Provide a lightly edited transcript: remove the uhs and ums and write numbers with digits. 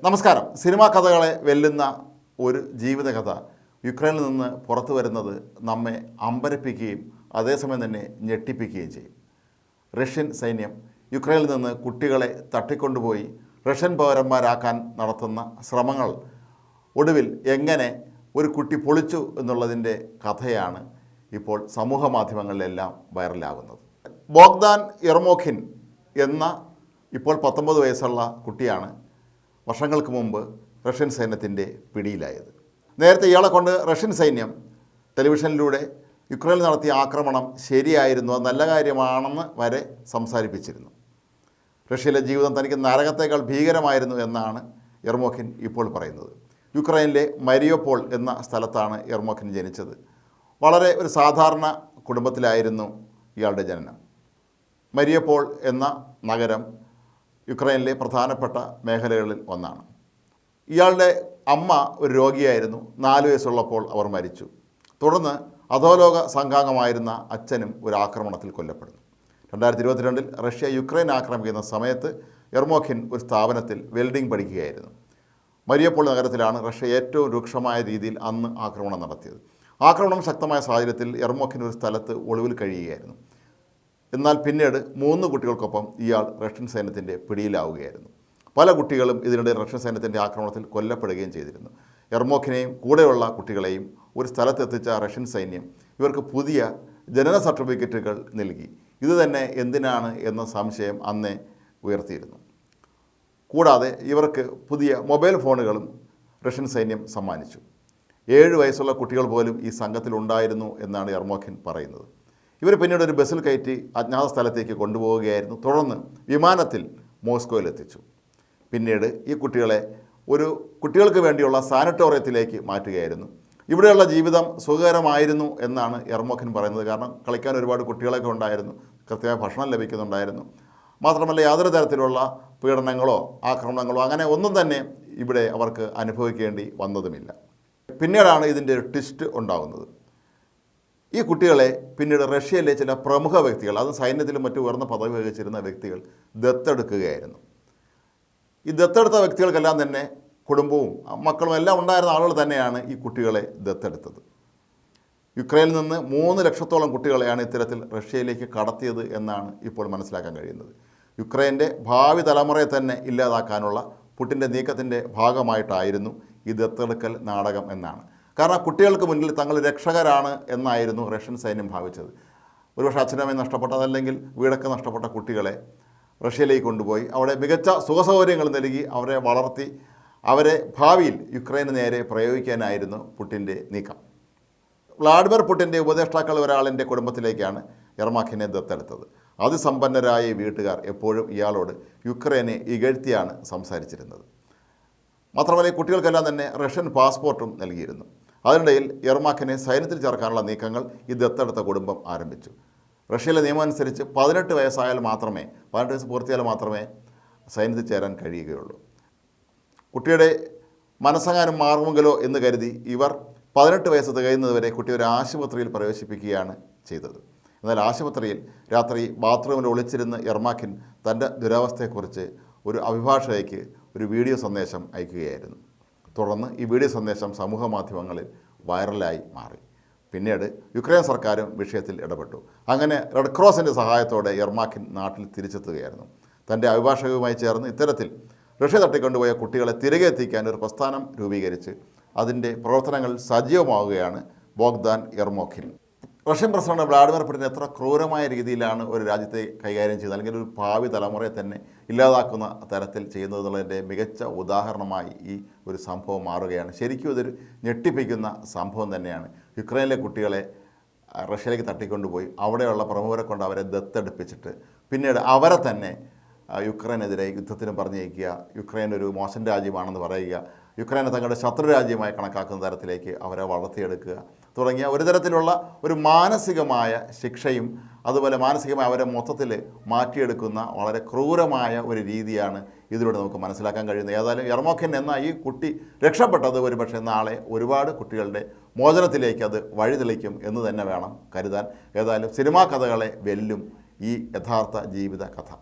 നമസ്കാരം. സിനിമാ കഥകളെ വെല്ലുന്ന ഒരു ജീവിതകഥ യുക്രൈനിൽ നിന്ന് പുറത്തു വരുന്നത് നമ്മെ അമ്പരപ്പിക്കുകയും അതേസമയം തന്നെ ഞെട്ടിപ്പിക്കുകയും ചെയ്യും. റഷ്യൻ സൈന്യം യുക്രൈനിൽ നിന്ന് കുട്ടികളെ തട്ടിക്കൊണ്ടുപോയി റഷ്യൻ പൗരന്മാരാക്കാൻ നടത്തുന്ന ശ്രമങ്ങൾ ഒടുവിൽ എങ്ങനെ ഒരു കുട്ടി പൊളിച്ചു എന്നുള്ളതിൻ്റെ കഥയാണ് ഇപ്പോൾ സമൂഹ മാധ്യമങ്ങളിലെല്ലാം വൈറലാകുന്നത്. ബോഗ്ദാൻ യെർമോഖിൻ എന്ന ഇപ്പോൾ 19 വയസ്സുള്ള കുട്ടിയാണ് വർഷങ്ങൾക്ക് മുമ്പ് റഷ്യൻ സൈന്യത്തിൻ്റെ പിടിയിലായത്. നേരത്തെ ഇയാളെ കൊണ്ട് റഷ്യൻ സൈന്യം ടെലിവിഷനിലൂടെ യുക്രൈനിൽ നടത്തിയ ആക്രമണം ശരിയായിരുന്നു, അത് നല്ല കാര്യമാണെന്ന് വരെ സംസാരിപ്പിച്ചിരുന്നു. റഷ്യയിലെ ജീവിതം തനിക്ക് നരകത്തേക്കാൾ ഭീകരമായിരുന്നു എന്നാണ് യെർമോഖിൻ ഇപ്പോൾ പറയുന്നത്. യുക്രൈനിലെ മരിയോപോൾ എന്ന സ്ഥലത്താണ് യെർമോഖിൻ ജനിച്ചത്. വളരെ ഒരു സാധാരണ കുടുംബത്തിലായിരുന്നു ഇയാളുടെ ജനനം. മരിയോപോൾ എന്ന നഗരം യുക്രൈനിലെ പ്രധാനപ്പെട്ട മേഖലകളിൽ ഒന്നാണ്. ഇയാളുടെ അമ്മ ഒരു രോഗിയായിരുന്നു. 4 വയസ്സുള്ളപ്പോൾ അവർ മരിച്ചു. തുടർന്ന് അധോലോക സംഘാംഗമായിരുന്ന അച്ഛനും ഒരു ആക്രമണത്തിൽ കൊല്ലപ്പെടുന്നു. 2022 റഷ്യ യുക്രൈൻ ആക്രമിക്കുന്ന സമയത്ത് യെർമോഖിൻ ഒരു സ്ഥാപനത്തിൽ വെൽഡിംഗ് പഠിക്കുകയായിരുന്നു. മരിയോപോൾ നഗരത്തിലാണ് റഷ്യ ഏറ്റവും രൂക്ഷമായ രീതിയിൽ അന്ന് ആക്രമണം നടത്തിയത്. ആക്രമണം ശക്തമായ സാഹചര്യത്തിൽ യെർമോഖിൻ ഒരു സ്ഥലത്ത് ഒളിവിൽ കഴിയുകയായിരുന്നു. എന്നാൽ പിന്നീട് 3 കുട്ടികൾക്കൊപ്പം ഇയാൾ റഷ്യൻ സൈന്യത്തിൻ്റെ പിടിയിലാവുകയായിരുന്നു. പല കുട്ടികളും ഇതിനിടെ റഷ്യൻ സൈന്യത്തിൻ്റെ ആക്രമണത്തിൽ കൊല്ലപ്പെടുകയും ചെയ്തിരുന്നു. യെർമോഖിനെയും കൂടെയുള്ള കുട്ടികളെയും ഒരു സ്ഥലത്തെത്തിച്ച റഷ്യൻ സൈന്യം ഇവർക്ക് പുതിയ ജനന സർട്ടിഫിക്കറ്റുകൾ നൽകി. ഇത് തന്നെ എന്തിനാണ് എന്ന സംശയം അന്നേ ഉയർത്തിയിരുന്നു. കൂടാതെ ഇവർക്ക് പുതിയ മൊബൈൽ ഫോണുകളും റഷ്യൻ സൈന്യം സമ്മാനിച്ചു. 7 വയസ്സുള്ള കുട്ടികൾ പോലും ഈ സംഘത്തിലുണ്ടായിരുന്നു എന്നാണ് യെർമോഖിൻ പറയുന്നത്. ഇവർ പിന്നീട് ഒരു ബസ്സിൽ കയറ്റി അജ്ഞാത സ്ഥലത്തേക്ക് കൊണ്ടുപോവുകയായിരുന്നു. തുടർന്ന് വിമാനത്തിൽ മോസ്കോയിലെത്തിച്ചു. പിന്നീട് ഈ കുട്ടികളെ ഒരു കുട്ടികൾക്ക് വേണ്ടിയുള്ള സാനിറ്റോറിയത്തിലേക്ക് മാറ്റുകയായിരുന്നു. ഇവിടെയുള്ള ജീവിതം സുഖകരമായിരുന്നു എന്നാണ് യെർമോഖിൻ പറയുന്നത്. കാരണം കളിക്കാൻ ഒരുപാട് കുട്ടികളൊക്കെ ഉണ്ടായിരുന്നു, കൃത്യമായ ഭക്ഷണം ലഭിക്കുന്നുണ്ടായിരുന്നു. മാത്രമല്ല യാതൊരു തരത്തിലുള്ള പീഡനങ്ങളോ ആക്രമണങ്ങളോ അങ്ങനെ ഒന്നും തന്നെ ഇവിടെ അവർക്ക് അനുഭവിക്കേണ്ടി വന്നതുമില്ല. പിന്നീടാണ് ഇതിൻ്റെ ഒരു ട്വിസ്റ്റ് ഉണ്ടാകുന്നത്. ഈ കുട്ടികളെ പിന്നീട് റഷ്യയിലെ ചില പ്രമുഖ വ്യക്തികൾ, അത് സൈന്യത്തിലും മറ്റു ഉയർന്ന പദവി വഹിച്ചിരുന്ന വ്യക്തികൾ ദത്തെടുക്കുകയായിരുന്നു. ഈ ദത്തെടുത്ത വ്യക്തികൾക്കെല്ലാം തന്നെ കുടുംബവും മക്കളും എല്ലാം ഉണ്ടായിരുന്ന ആളുകൾ തന്നെയാണ് ഈ കുട്ടികളെ ദത്തെടുത്തത്. യുക്രൈനിൽ നിന്ന് 3 ലക്ഷത്തോളം കുട്ടികളെയാണ് ഇത്തരത്തിൽ റഷ്യയിലേക്ക് കടത്തിയത് എന്നാണ് ഇപ്പോൾ മനസ്സിലാക്കാൻ കഴിയുന്നത്. യുക്രൈൻ്റെ ഭാവി തലമുറയെ തന്നെ ഇല്ലാതാക്കാനുള്ള പുടിൻ്റെ നീക്കത്തിൻ്റെ ഭാഗമായിട്ടായിരുന്നു ഈ ദത്തെടുക്കൽ നാടകം എന്നാണ്. കാരണം കുട്ടികൾക്ക് മുന്നിൽ തങ്ങൾ രക്ഷകരാണ് എന്നായിരുന്നു റഷ്യൻ സൈന്യം ഭാവിച്ചത്. ഒരുപക്ഷെ അച്ഛനമ്മയും നഷ്ടപ്പെട്ട, അതല്ലെങ്കിൽ വീടൊക്കെ നഷ്ടപ്പെട്ട കുട്ടികളെ റഷ്യയിലേക്ക് കൊണ്ടുപോയി അവിടെ മികച്ച സുഖസൗകര്യങ്ങൾ നൽകി അവരെ വളർത്തി അവരെ ഭാവിയിൽ യുക്രൈന് നേരെ പ്രയോഗിക്കാനായിരുന്നു പുടിൻ്റെ നീക്കം. വ്ളാഡിമിർ പുടിൻ്റെ ഉപദേഷ്ടാക്കൾ ഒരാളിൻ്റെ കുടുംബത്തിലേക്കാണ് യെർമോഖിനെ ദത്തെടുത്തത്. അതിസമ്പന്നരായ വീട്ടുകാർ എപ്പോഴും ഇയാളോട് യുക്രൈനെ ഇകഴ്ത്തിയാണ് സംസാരിച്ചിരുന്നത്. മാത്രമല്ല ഈ കുട്ടികൾക്കെല്ലാം തന്നെ റഷ്യൻ പാസ്പോർട്ടും നൽകിയിരുന്നു. അതിനിടയിൽ യെർമോഖിനെ സൈന്യത്തിൽ ചേർക്കാനുള്ള നീക്കങ്ങൾ ഈ ദത്തെടുത്ത കുടുംബം ആരംഭിച്ചു. റഷ്യയിലെ നിയമം അനുസരിച്ച് 18 വയസ്സായാൽ മാത്രമേ 18 വയസ്സ് പൂർത്തിയാൽ മാത്രമേ സൈന്യത്തിൽ ചേരാൻ കഴിയുകയുള്ളൂ. കുട്ടിയുടെ മനസ്സങ്ങാനും മാറുമെങ്കിലോ എന്ന് കരുതി ഇവർ 18 വയസ്സ് തികയുന്നതുവരെ കുട്ടിയെ ഒരു ആശുപത്രിയിൽ പ്രവേശിപ്പിക്കുകയാണ് ചെയ്തത്. എന്നാൽ ആശുപത്രിയിൽ രാത്രി ബാത്റൂമിൽ ഒളിച്ചിരുന്ന് യെർമോഖിൻ തൻ്റെ ദുരവസ്ഥയെക്കുറിച്ച് ഒരു അഭിഭാഷകയ്ക്ക് ഒരു വീഡിയോ സന്ദേശം അയക്കുകയായിരുന്നു. തുടർന്ന് ഈ വീഡിയോ സന്ദേശം സമൂഹ മാധ്യമങ്ങളിൽ വൈറലായി മാറി. പിന്നീട് യുക്രൈൻ സർക്കാരും വിഷയത്തിൽ ഇടപെട്ടു. അങ്ങനെ റെഡ് ക്രോസിൻ്റെ സഹായത്തോടെ യെർമോഖിൻ നാട്ടിൽ തിരിച്ചെത്തുകയായിരുന്നു. തൻ്റെ അഭിഭാഷകവുമായി ചേർന്ന് ഇത്തരത്തിൽ റഷ്യ തട്ടിക്കൊണ്ടുപോയ കുട്ടികളെ തിരികെ എത്തിക്കാൻ ഒരു പ്രസ്ഥാനം രൂപീകരിച്ച് അതിൻ്റെ പ്രവർത്തനങ്ങൾ സജീവമാവുകയാണ് ബോഗ്ദാൻ യെർമോഖിൻ. റഷ്യൻ പ്രസിഡന്റ് വ്ളാഡിമിർ പുടിൻ എത്ര ക്രൂരമായ രീതിയിലാണ് ഒരു രാജ്യത്തെ കൈകാര്യം ചെയ്യുന്നത്, അല്ലെങ്കിൽ ഒരു ഭാവി തലമുറയെ തന്നെ ഇല്ലാതാക്കുന്ന തരത്തിൽ ചെയ്യുന്നതെന്നുള്ളതിൻ്റെ മികച്ച ഉദാഹരണമായി ഈ ഒരു സംഭവം മാറുകയാണ്. ശരിക്കും ഇതൊരു ഞെട്ടിപ്പിക്കുന്ന സംഭവം തന്നെയാണ്. യുക്രൈനിലെ കുട്ടികളെ റഷ്യയിലേക്ക് തട്ടിക്കൊണ്ടുപോയി അവിടെയുള്ള പ്രമുഖരെ കൊണ്ട് അവരെ ദത്തെടുപ്പിച്ചിട്ട് പിന്നീട് അവരെ തന്നെ യുക്രൈനെതിരെ യുദ്ധത്തിന് പറഞ്ഞയക്കുക, യുക്രൈൻ ഒരു മോശം രാജ്യമാണെന്ന് പറയുക, യുക്രൈനെ തങ്ങളുടെ ശത്രു രാജ്യമായി കണക്കാക്കുന്ന തരത്തിലേക്ക് അവരെ വളർത്തിയെടുക്കുക തുടങ്ങിയ ഒരു തരത്തിലുള്ള ഒരു മാനസികമായ ശിക്ഷയും അതുപോലെ മാനസികമായി അവരെ മൊത്തത്തിൽ മാറ്റിയെടുക്കുന്ന വളരെ ക്രൂരമായ ഒരു രീതിയാണ് ഇതിലൂടെ നമുക്ക് മനസ്സിലാക്കാൻ കഴിയുന്നത്. ഏതായാലും യെർമോഖിൻ എന്ന ഈ കുട്ടി രക്ഷപ്പെട്ടത് ഒരുപക്ഷെ നാളെ ഒരുപാട് കുട്ടികളുടെ മോചനത്തിലേക്ക് അത് വഴിതെളിക്കും എന്ന് തന്നെ വേണം കരുതാൻ. ഏതായാലും സിനിമാ കഥകളെ വെല്ലും ഈ യഥാർത്ഥ ജീവിത കഥ.